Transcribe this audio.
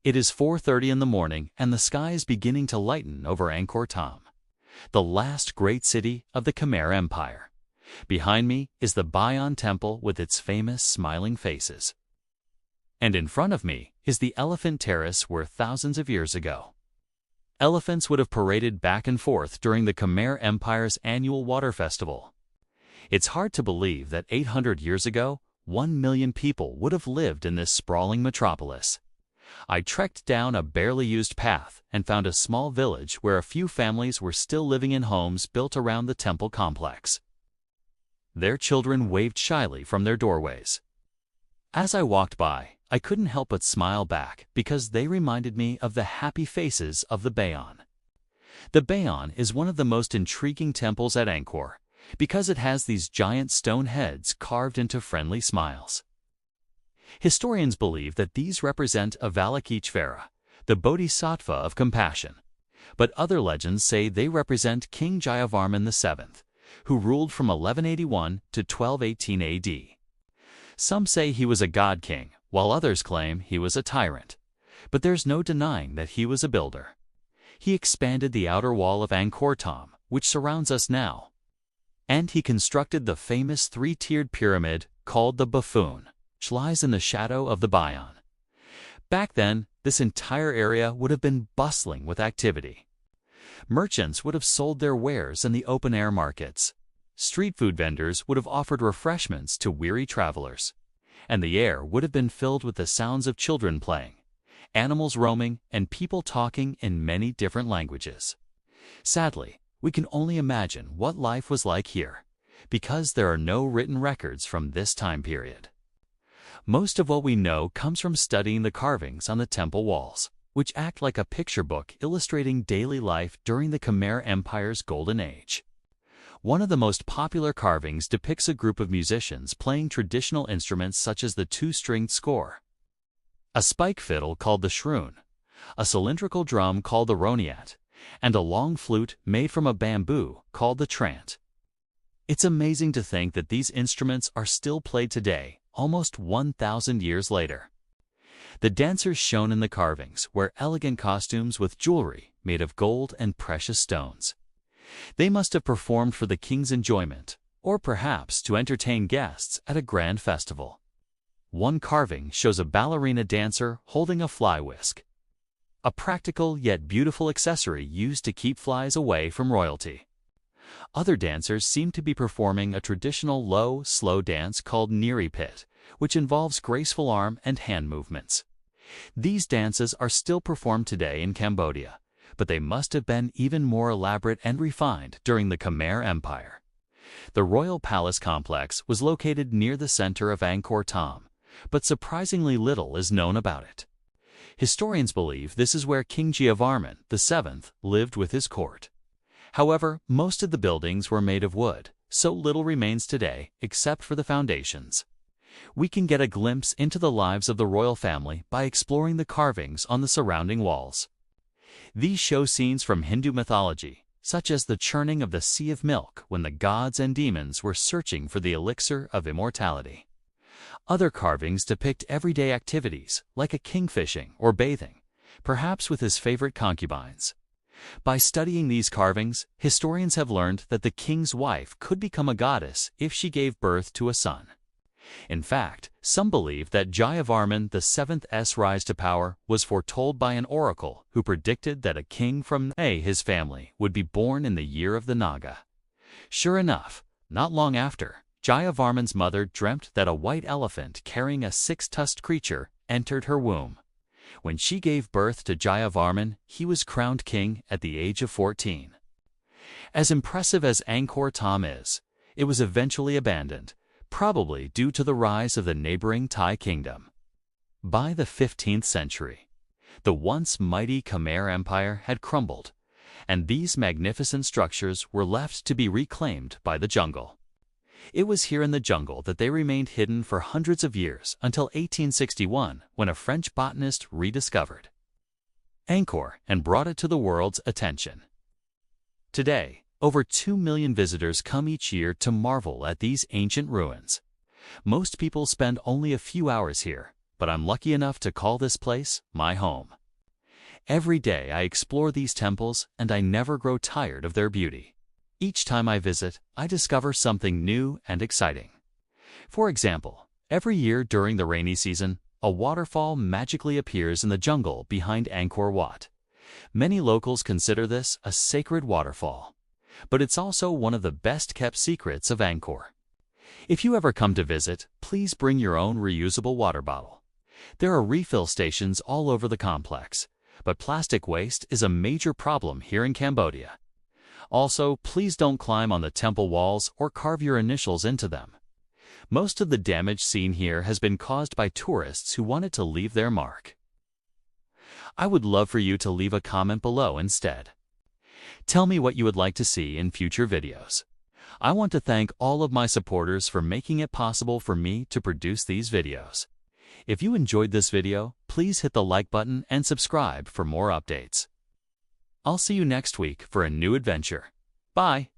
It is 4:30 in the morning and the sky is beginning to lighten over Angkor Wat, the last great city of the Khmer Empire. Behind me is the Bayon Temple with its famous smiling faces. And in front of me is the elephant terrace where thousands of years ago, elephants would have paraded back and forth during the Khmer Empire's annual water festival. It's hard to believe that 800 years ago, 1 million people would have lived in this sprawling metropolis. I trekked down a barely used path and found a small village where a few families were still living in homes built around the temple complex. Their children waved shyly from their doorways. As I walked by, I couldn't help but smile back because they reminded me of the happy faces of the Bayon. The Bayon is one of the most intriguing temples at Angkor because it has these giant stone heads carved into friendly smiles. Historians believe that these represent Avalokiteshvara, the Bodhisattva of compassion, but other legends say they represent King Suryavarman II, who ruled from 1181 to 1218 AD. Some say he was a god king, while others claim he was a tyrant, but there's no denying that he was a builder. He expanded the outer wall of Angkor Wat, which surrounds us now, and he constructed the famous three-tiered pyramid called the Buffoon, which lies in the shadow of the Bayon. Back then, this entire area would have been bustling with activity. Merchants would have sold their wares in the open-air markets. Street food vendors would have offered refreshments to weary travelers. And the air would have been filled with the sounds of children playing, animals roaming, and people talking in many different languages. Sadly, we can only imagine what life was like here, because there are no written records from this time period. Most of what we know comes from studying the carvings on the temple walls, which act like a picture book illustrating daily life during the Khmer Empire's golden age. One of the most popular carvings depicts a group of musicians playing traditional instruments such as the two-stringed score, a spike fiddle called the serene, a cylindrical drum called the roniat, and a long flute made from a bamboo called the trant. It's amazing to think that these instruments are still played today, almost 1,000 years later. The dancers shown in the carvings wear elegant costumes with jewelry made of gold and precious stones. They must have performed for the king's enjoyment, or perhaps to entertain guests at a grand festival. One carving shows a ballerina dancer holding a fly whisk, a practical yet beautiful accessory used to keep flies away from royalty. Other dancers seem to be performing a traditional low, slow dance called Niri Pit, which involves graceful arm and hand movements. These dances are still performed today in Cambodia, but they must have been even more elaborate and refined during the Khmer Empire. The royal palace complex was located near the center of Angkor Wat, but surprisingly little is known about it. Historians believe this is where King Suryavarman II lived with his court. However, most of the buildings were made of wood, so little remains today except for the foundations. We can get a glimpse into the lives of the royal family by exploring the carvings on the surrounding walls. These show scenes from Hindu mythology, such as the churning of the sea of milk when the gods and demons were searching for the elixir of immortality. Other carvings depict everyday activities, like a king fishing or bathing, perhaps with his favorite concubines. By studying these carvings, historians have learned that the king's wife could become a goddess if she gave birth to a son. In fact, some believe that Suryavarman VII's rise to power was foretold by an oracle who predicted that a king from his family would be born in the year of the Naga. Sure enough, not long after, Suryavarman's mother dreamt that a white elephant carrying a six-tusked creature entered her womb. When she gave birth to Suryavarman, he was crowned king at the age of 14. As impressive as Angkor Wat is, it was eventually abandoned, probably due to the rise of the neighboring Thai kingdom. By the 15th century, the once mighty Khmer Empire had crumbled, and these magnificent structures were left to be reclaimed by the jungle. It was here in the jungle that they remained hidden for hundreds of years until 1861, when a French botanist rediscovered Angkor and brought it to the world's attention. Today, over 2 million visitors come each year to marvel at these ancient ruins. Most people spend only a few hours here, but I'm lucky enough to call this place my home. Every day I explore these temples and I never grow tired of their beauty. Each time I visit, I discover something new and exciting. For example, every year during the rainy season, a waterfall magically appears in the jungle behind Angkor Wat. Many locals consider this a sacred waterfall, but it's also one of the best-kept secrets of Angkor. If you ever come to visit, please bring your own reusable water bottle. There are refill stations all over the complex, but plastic waste is a major problem here in Cambodia. Also, please don't climb on the temple walls or carve your initials into them. Most of the damage seen here has been caused by tourists who wanted to leave their mark. I would love for you to leave a comment below instead. Tell me what you would like to see in future videos. I want to thank all of my supporters for making it possible for me to produce these videos. If you enjoyed this video, please hit the like button and subscribe for more updates. I'll see you next week for a new adventure. Bye!